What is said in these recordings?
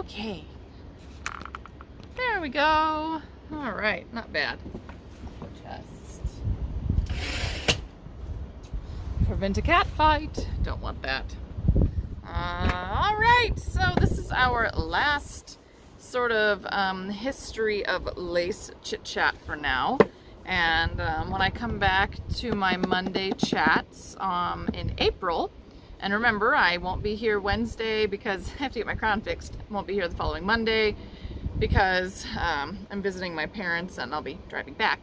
Okay. There we go. All right, not bad. Just prevent a cat fight. Don't want that. All right, so this is our last sort of history of lace chit chat for now. And when I come back to my Monday chats in April, and remember, I won't be here Wednesday because I have to get my crown fixed. I won't be here the following Monday because I'm visiting my parents and I'll be driving back.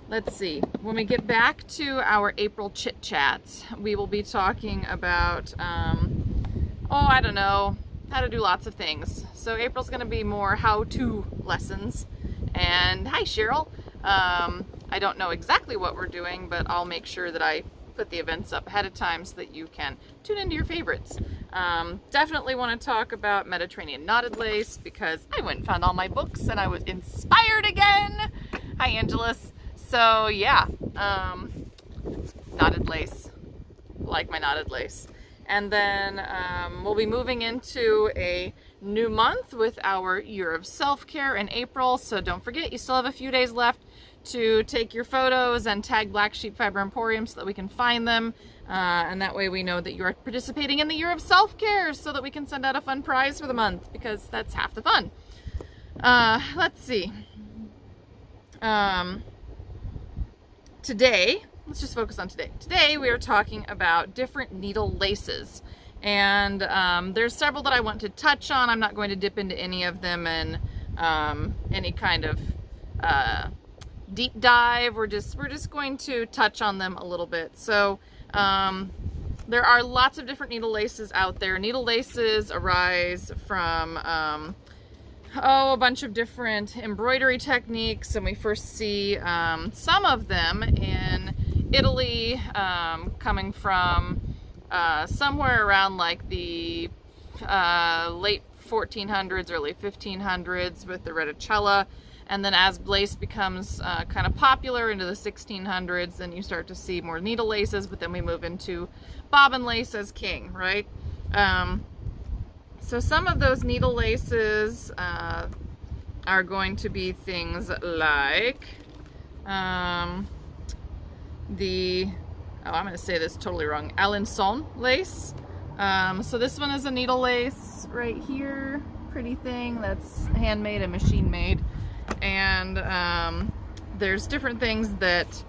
Let's see. When we get back to our April chit chats, we will be talking about, I don't know, how to do lots of things. So April's going to be more how-to lessons. And hi, Cheryl. I don't know exactly what we're doing, but I'll make sure that I put the events up ahead of time so that you can tune into your favorites. Definitely want to talk about Mediterranean knotted lace because I went and found all my books and I was inspired again. Hi, Angelus. So yeah, knotted lace, like my knotted lace. And then we'll be moving into a new month with our year of self-care in April. So don't forget, you still have a few days left to take your photos and tag Black Sheep Fiber Emporium so that we can find them. And that way we know that you are participating in the year of self-care so that we can send out a fun prize for the month because that's half the fun. Let's see. Today, let's just focus on today. Today we are talking about different needle laces. And there's several that I want to touch on. I'm not going to dip into any of them in any kind of deep dive. We're just going to touch on them a little bit. So there are lots of different needle laces out there. Needle laces arise from a bunch of different embroidery techniques, and we first see some of them in Italy, coming from somewhere around like the late 1400s, early 1500s with the reticella. And then as lace becomes kind of popular into the 1600s, then you start to see more needle laces, but then we move into bobbin lace as king, right? So some of those needle laces are going to be things like I'm going to say this totally wrong, Alençon lace. So this one is a needle lace right here, pretty thing that's handmade and machine made. And there's different things that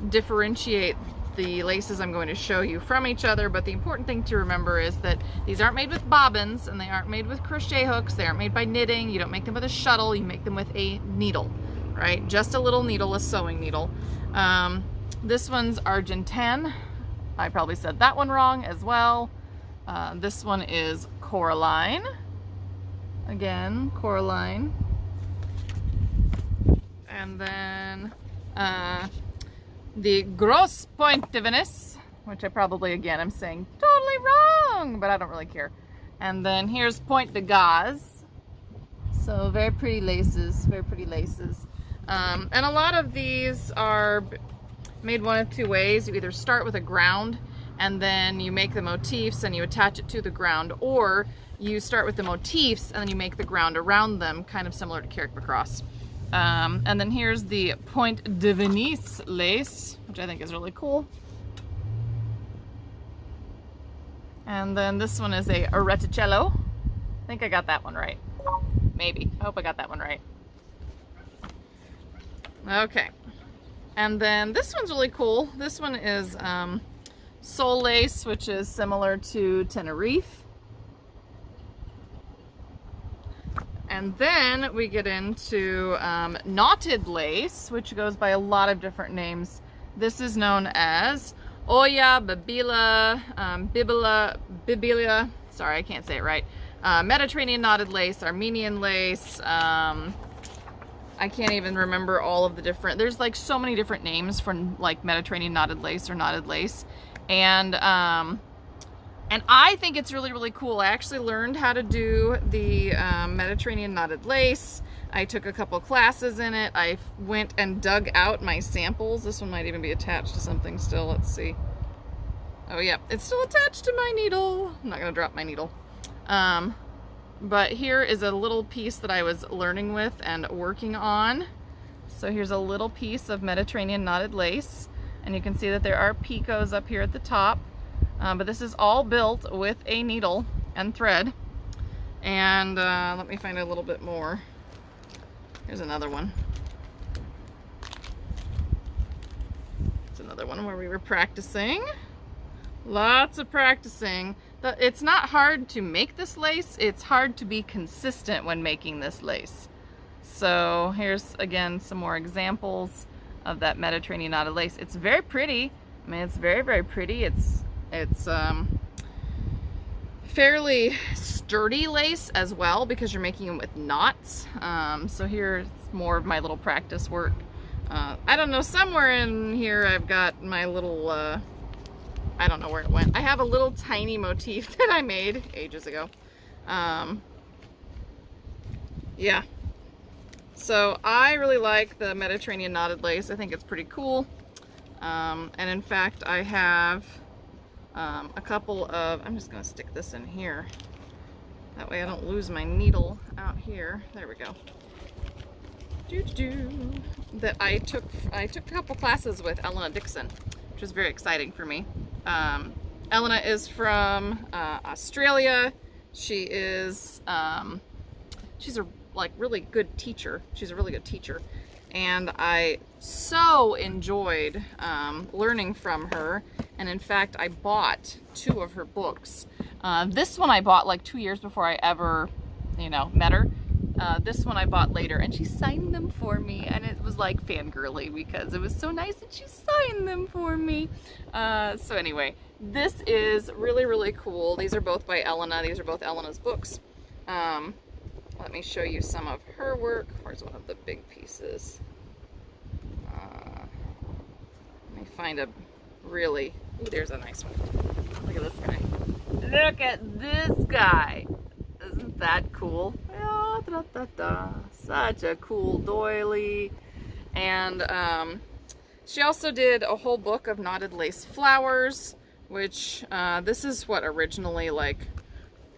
differentiate the laces I'm going to show you from each other, but the important thing to remember is that these aren't made with bobbins and they aren't made with crochet hooks. They aren't made by knitting. You don't make them with a shuttle. You make them with a needle, right? Just a little needle, a sewing needle. This one's Argentine. I probably said that one wrong as well. This one is Coraline. Again, Coraline. And then the Grosse Pointe de Venise, which I probably, again, I'm saying totally wrong, but I don't really care. And then here's Pointe de Gaze. So very pretty laces, very pretty laces. And a lot of these are made one of two ways. You either start with a ground and then you make the motifs and you attach it to the ground, or you start with the motifs and then you make the ground around them, kind of similar to Carrick-Macross. And then here's the Pointe de Venise lace, which I think is really cool. And then this one is a reticello. I think I got that one right. Maybe. I hope I got that one right. Okay. And then this one's really cool. This one is Sol lace, which is similar to Tenerife. And then we get into knotted lace, which goes by a lot of different names. This is known as Oya, Babila, Bibilia, sorry, I can't say it right. Mediterranean knotted lace, Armenian lace. I can't even remember all of the different, there's like so many different names for like Mediterranean knotted lace or knotted lace. And I think it's really, really cool. I actually learned how to do the Mediterranean knotted lace. I took a couple classes in it. I went and dug out my samples. This one might even be attached to something still. Let's see. Oh yeah, it's still attached to my needle. I'm not gonna drop my needle. But here is a little piece that I was learning with and working on. So here's a little piece of Mediterranean knotted lace, and you can see that there are picots up here at the top, but this is all built with a needle and thread. And let me find a little bit more. Here's another one. It's another one where we were practicing. Lots of practicing. It's not hard to make this lace, it's hard to be consistent when making this lace. So here's again some more examples of that Mediterranean knotted lace. It's very pretty. I mean, it's very, very pretty. It's fairly sturdy lace as well because you're making them with knots. So here's more of my little practice work. I don't know, somewhere in here I've got my little, I don't know where it went. I have a little tiny motif that I made ages ago. Yeah. So I really like the Mediterranean knotted lace. I think it's pretty cool. And in fact, I have a couple of, I'm just gonna stick this in here. That way I don't lose my needle out here. There we go. That I took a couple classes with Elena Dixon, which was very exciting for me. Elena is from Australia. She is she's a really good teacher. She's a really good teacher, and I so enjoyed learning from her. And in fact, I bought 2 of her books. This one I bought like 2 years before I ever, met her. This one I bought later, and she signed them for me, and it was like fangirly because it was so nice that she signed them for me. So anyway, this is really, really cool. These are both by Elena. These are both Elena's books. Let me show you some of her work. Where's one of the big pieces? Let me find a really, ooh, there's a nice one. Look at this guy. Look at this guy. Isn't that cool? Such a cool doily. And she also did a whole book of knotted lace flowers, which this is what originally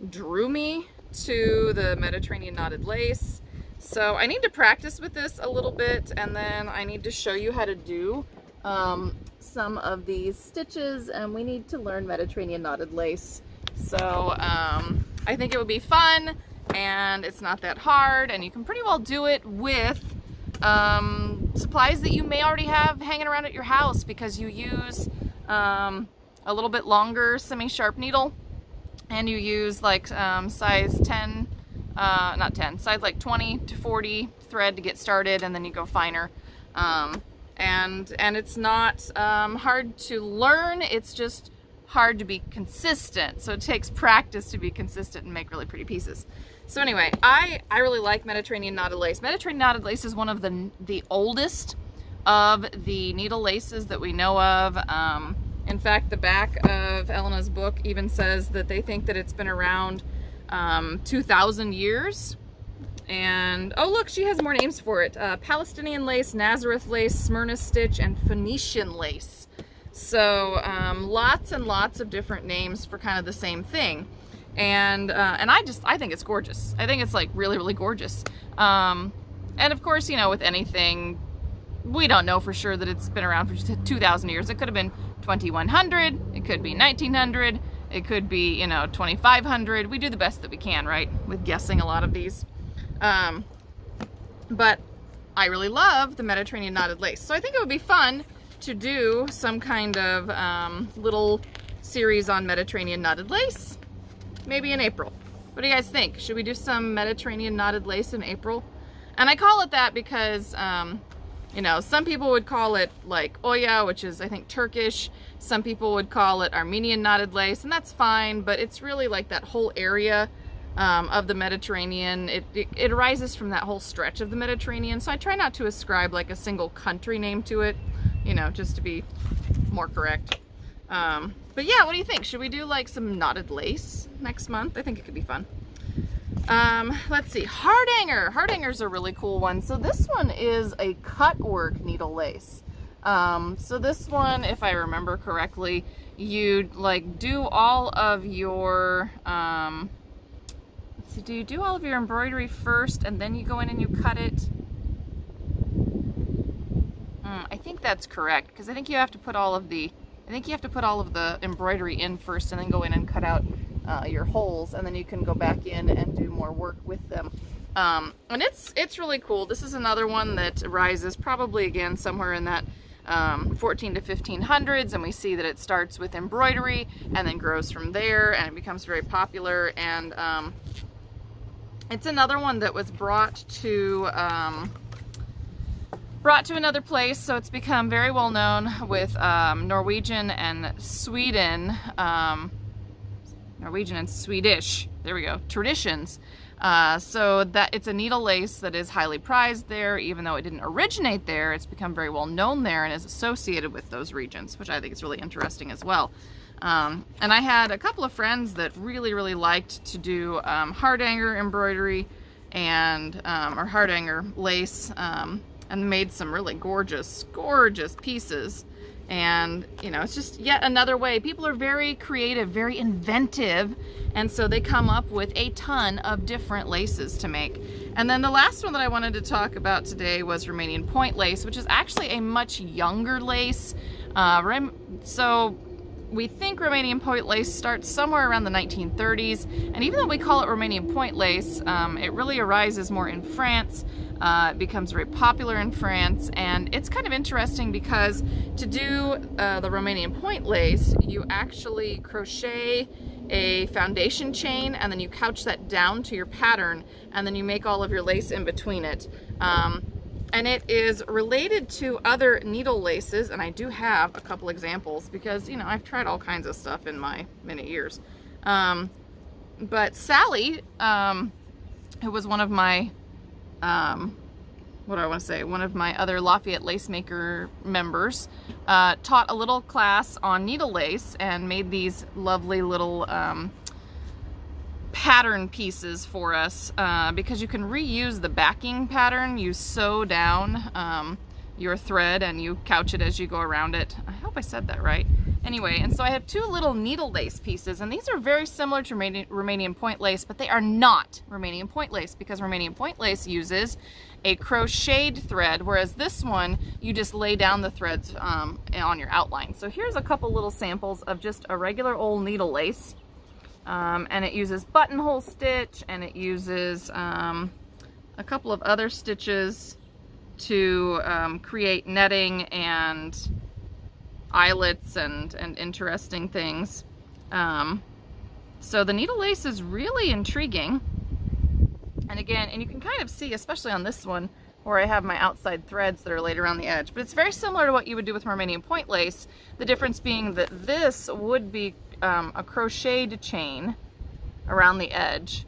drew me to the Mediterranean knotted lace. So I need to practice with this a little bit, and then I need to show you how to do some of these stitches, and we need to learn Mediterranean knotted lace. So I think it would be fun, and it's not that hard, and you can pretty well do it with supplies that you may already have hanging around at your house, because you use a little bit longer semi-sharp needle, and you use size 10, not 10, size 20 to 40 thread to get started, and then you go finer. And it's not hard to learn, it's just hard to be consistent. So it takes practice to be consistent and make really pretty pieces. So anyway, I really like Mediterranean knotted lace. Mediterranean knotted lace is one of the oldest of the needle laces that we know of. In fact, the back of Elena's book even says that they think that it's been around 2,000 years. And oh look, she has more names for it. Palestinian lace, Nazareth lace, Smyrna stitch, and Phoenician lace. So lots and lots of different names for kind of the same thing. And I think it's gorgeous. I think it's really, really gorgeous. And of course, with anything, we don't know for sure that it's been around for 2,000 years. It could have been 2,100, it could be 1,900, it could be 2,500. We do the best that we can, right, with guessing a lot of these. But I really love the Mediterranean knotted lace, so I think it would be fun to do some kind of little series on Mediterranean knotted lace, maybe in April. What do you guys think? Should we do some Mediterranean knotted lace in April? And I call it that because some people would call it Oya, which is I think Turkish. Some people would call it Armenian knotted lace, and that's fine, but it's really that whole area of the Mediterranean. It arises from that whole stretch of the Mediterranean, so I try not to ascribe a single country name to it, just to be more correct. But yeah, what do you think? Should we do some knotted lace next month? I think it could be fun. Let's see, Hardanger. Hardanger's a really cool one. So this one is a cut work needle lace. So this one, if I remember correctly, you'd do all of your So do you do all of your embroidery first and then you go in and you cut it? I think that's correct, because I think you have to put all of the embroidery in first and then go in and cut out your holes, and then you can go back in and do more work with them. And it's really cool. This is another one that rises probably again somewhere in that 14 to 1500s, and we see that it starts with embroidery and then grows from there, and it becomes very popular. And it's another one that was brought to another place, so it's become very well known with Norwegian and Sweden, Norwegian and Swedish, there we go, traditions. So that it's a needle lace that is highly prized there. Even though it didn't originate there, it's become very well known there and is associated with those regions, which I think is really interesting as well. And I had a couple of friends that really liked to do Hardanger embroidery and or Hardanger lace, and made some really gorgeous pieces. And you know, it's just yet another way. People are very creative, very inventive, and so they come up with a ton of different laces to make. And then the last one that I wanted to talk about today was Romanian point lace, which is actually a much younger lace. So we think Romanian point lace starts somewhere around the 1930s, and even though we call it Romanian point lace, it really arises more in France. It becomes very popular in France, and it's kind of interesting because to do the Romanian point lace, you actually crochet a foundation chain and then you couch that down to your pattern, and then you make all of your lace in between it. And it is related to other needle laces, and I do have a couple examples because, you know, I've tried all kinds of stuff in my many years. But Sally, who was one of my one of my other Lafayette Lace Maker members, taught a little class on needle lace and made these lovely little pattern pieces for us, because you can reuse the backing pattern. You sew down your thread and you couch it as you go around it. I hope I said that right. Anyway, and so I have two little needle lace pieces, and these are very similar to Romanian point lace, but they are not Romanian point lace, because Romanian point lace uses a crocheted thread, whereas this one, you just lay down the threads on your outline. So here's a couple little samples of just a regular old needle lace, and it uses buttonhole stitch, and it uses a couple of other stitches to create netting and eyelets and interesting things. So the needle lace is really intriguing. And again, and you can kind of see, especially on this one, where I have my outside threads that are laid around the edge. But it's very similar to what you would do with Romanian point lace. The difference being that this would be a crocheted chain around the edge,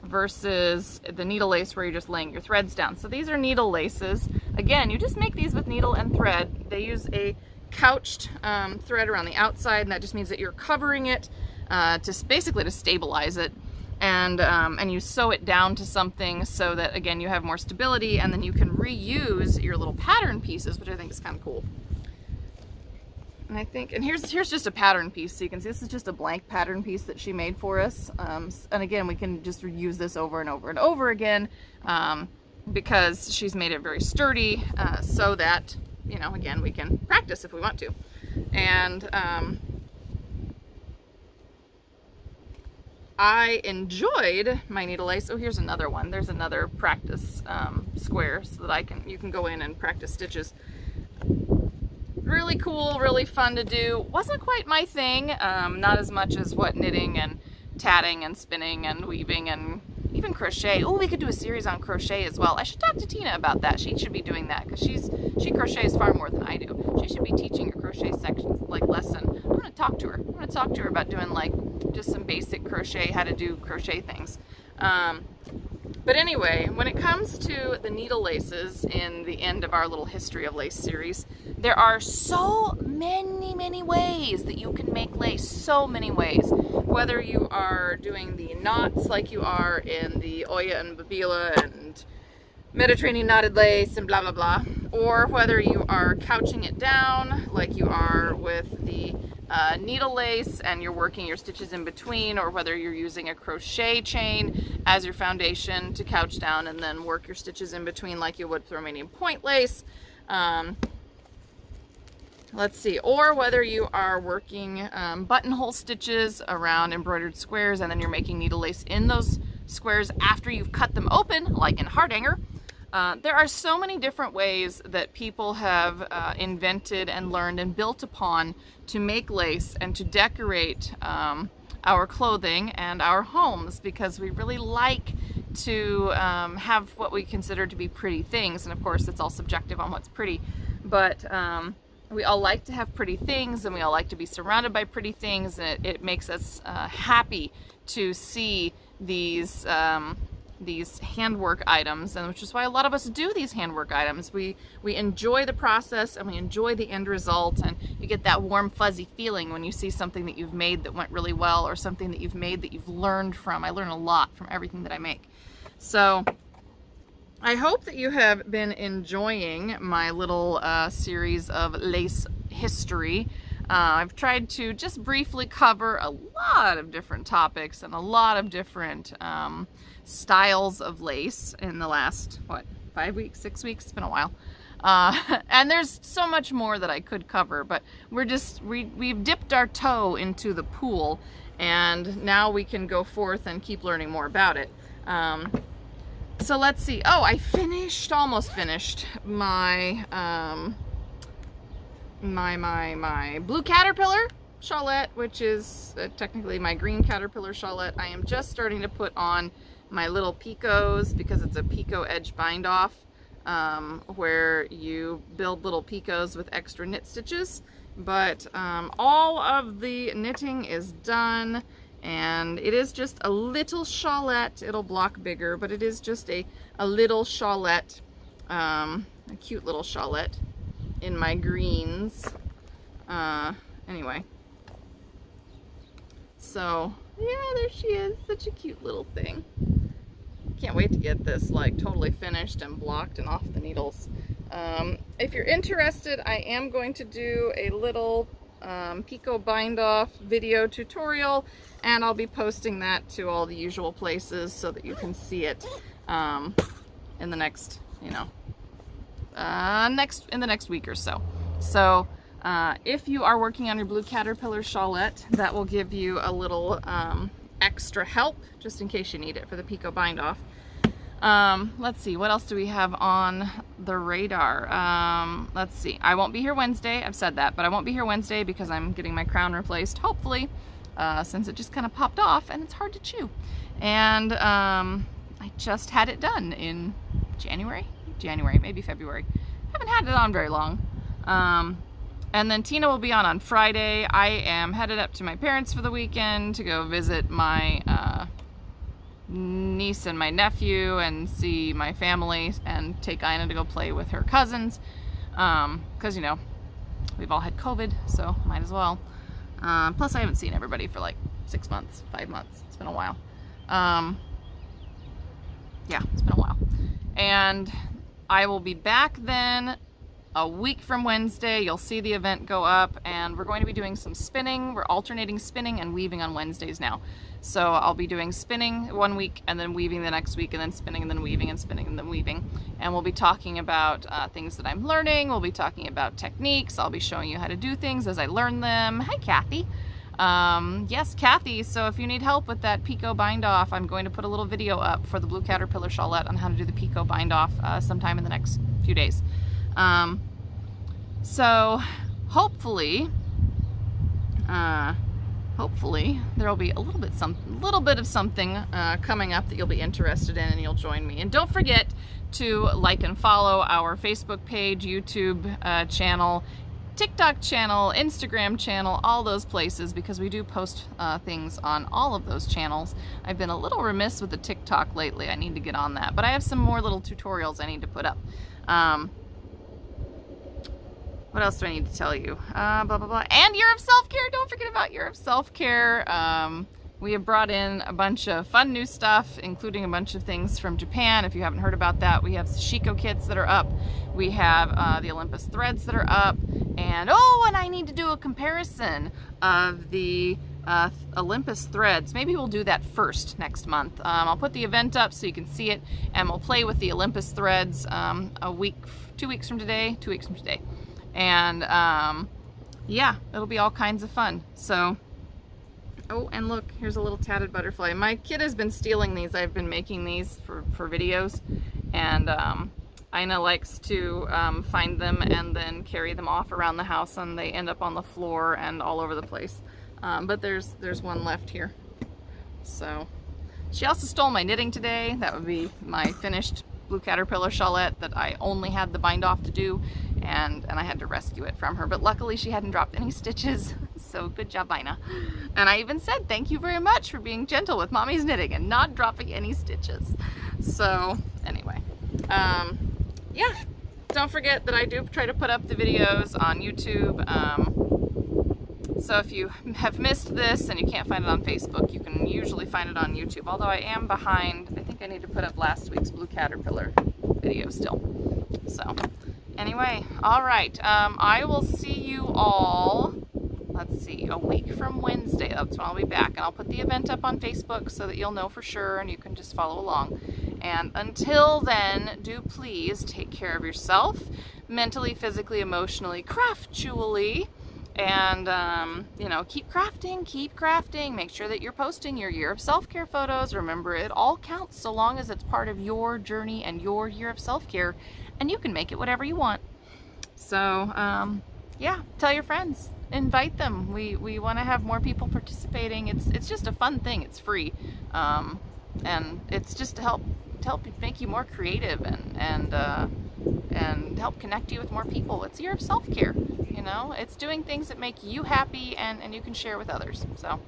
versus the needle lace where you're just laying your threads down. So these are needle laces. Again, you just make these with needle and thread. They use a couched thread around the outside, and that just means that you're covering it basically to stabilize it, and you sew it down to something so that, again, you have more stability, and then you can reuse your little pattern pieces, which I think is kind of cool. And I think, and here's just a pattern piece, so you can see this is just a blank pattern piece that she made for us. And again, we can just use this over and over and over again, because she's made it very sturdy, so that, you know, again, we can practice if we want to. And I enjoyed my needle lace. Oh, here's another one. There's another practice square so that you can go in and practice stitches. Really cool, really fun to do. Wasn't quite my thing, not as much as what knitting and tatting and spinning and weaving and even crochet. Oh, we could do a series on crochet as well. I should talk to Tina about that. She should be doing that because she crochets far more than I do. She should be teaching a crochet section, like lesson. I'm gonna talk to her. I'm gonna talk to her about doing like just some basic crochet, how to do crochet things. But anyway, when it comes to the needle laces in the end of our little History of Lace series, there are so many ways that you can make lace, so many ways. Whether you are doing the knots like you are in the Oya and Babila and Mediterranean knotted lace and blah, blah, blah. Or whether you are couching it down like you are with the needle lace and you're working your stitches in between, or whether you're using a crochet chain as your foundation to couch down and then work your stitches in between like you would with Romanian point lace. Let's see, or whether you are working buttonhole stitches around embroidered squares and then you're making needle lace in those squares after you've cut them open, like in Hardanger. There are so many different ways that people have invented and learned and built upon to make lace and to decorate our clothing and our homes, because we really like to have what we consider to be pretty things. And of course, it's all subjective on what's pretty, but we all like to have pretty things, and we all like to be surrounded by pretty things, and it makes us happy to see these handwork items, and which is why a lot of us do these handwork items. We enjoy the process and we enjoy the end result, and you get that warm fuzzy feeling when you see something that you've made that went really well, or something that you've made that you've learned from. I learn a lot from everything that I make. So I hope that you have been enjoying my little series of lace history. I've tried to just briefly cover a lot of different topics and a lot of different styles of lace in the last, what, 5 weeks, 6 weeks? It's been a while. And there's so much more that I could cover, but we've dipped our toe into the pool, and now we can go forth and keep learning more about it. So let's see. Oh, I almost finished my my blue caterpillar shawlette, which is technically my green caterpillar shawlette. I am just starting to put on my little picots, because it's a picot edge bind off, where you build little picots with extra knit stitches. But all of the knitting is done, and it is just a little shawlette. It'll block bigger, but it is just a little shawlette, a cute little shawlette in my greens. Anyway, so yeah, there she is, such a cute little thing. Can't wait to get this like totally finished and blocked and off the needles. If you're interested, I am going to do a little picot bind off video tutorial, and I'll be posting that to all the usual places so that you can see it in the next, you know, in the next week or so. So if you are working on your blue caterpillar shawlette, that will give you a little extra help just in case you need it for the picot bind off. Let's see, what else do we have on the radar? Let's see, I won't be here Wednesday. I've said that, but I won't be here Wednesday because I'm getting my crown replaced, hopefully, since it just kind of popped off and it's hard to chew. And I just had it done in January, maybe February. Haven't had it on very long. And then Tina will be on Friday. I am headed up to my parents for the weekend to go visit my niece and my nephew and see my family, and take Ina to go play with her cousins, because, you know, we've all had COVID, so might as well. Plus I haven't seen everybody for like 6 months, 5 months. It's been a while. Yeah, it's been a while. And I will be back then a week from Wednesday. You'll see the event go up, and we're going to be doing some spinning. We're alternating spinning and weaving on Wednesdays now. So I'll be doing spinning one week and then weaving the next week, and then spinning and then weaving and spinning and then weaving. And we'll be talking about things that I'm learning. We'll be talking about techniques. I'll be showing you how to do things as I learn them. Hi, Kathy. Yes, Kathy. So if you need help with that picot bind off, I'm going to put a little video up for the blue caterpillar shawlette on how to do the picot bind off sometime in the next few days. So hopefully there will be a little bit of something coming up that you'll be interested in, and you'll join me. And don't forget to like and follow our Facebook page, YouTube channel, TikTok channel, Instagram channel, all those places, because we do post things on all of those channels. I've been a little remiss with the TikTok lately. I need to get on that, but I have some more little tutorials I need to put up. What else do I need to tell you? Blah, blah, blah. And Year of Self-Care. Don't forget about Year of Self-Care. We have brought in a bunch of fun new stuff, including a bunch of things from Japan. If you haven't heard about that, we have Sashiko kits that are up. We have the Olympus threads that are up. And I need to do a comparison of the Olympus threads. Maybe we'll do that first next month. I'll put the event up so you can see it, and we'll play with the Olympus threads 2 weeks from today. And yeah, it'll be all kinds of fun. So, oh, and look, here's a little tatted butterfly. My kid has been stealing these. I've been making these for videos, and Ina likes to find them and then carry them off around the house, and they end up on the floor and all over the place. But there's one left here. So, she also stole my knitting today. That would be my finished blue caterpillar shawlette that I only had the bind off to do, and I had to rescue it from her. But luckily she hadn't dropped any stitches, so good job, Ina. And I even said thank you very much for being gentle with Mommy's knitting and not dropping any stitches. So anyway, yeah, don't forget that I do try to put up the videos on YouTube. So if you have missed this and you can't find it on Facebook, you can usually find it on YouTube. Although I am behind, I think I need to put up last week's blue caterpillar video still. So anyway, all right, I will see you all, let's see, a week from Wednesday. That's when I'll be back, and I'll put the event up on Facebook so that you'll know for sure and you can just follow along. And until then, do please take care of yourself, mentally, physically, emotionally, craftually. And, you know, keep crafting. Make sure that you're posting your year of self-care photos. Remember, it all counts so long as it's part of your journey and your year of self-care, and you can make it whatever you want. So, yeah, tell your friends, invite them. We want to have more people participating. It's just a fun thing. It's free. And it's just to help make you more creative and help connect you with more people. It's a year of self-care. You know, it's doing things that make you happy and you can share with others. So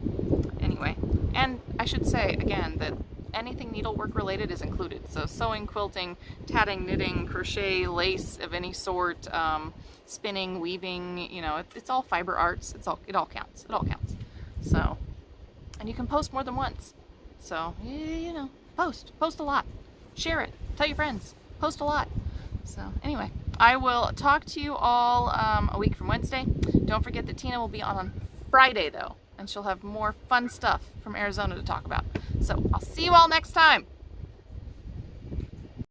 anyway, and I should say again that anything needlework related is included. So sewing, quilting, tatting, knitting, crochet, lace of any sort, spinning, weaving, you know, it's all fiber arts. It all counts. It all counts. So, and you can post more than once. So, you know, post a lot, share it, tell your friends, post a lot. So anyway, I will talk to you all a week from Wednesday. Don't forget that Tina will be on Friday though, and she'll have more fun stuff from Arizona to talk about. So I'll see you all next time.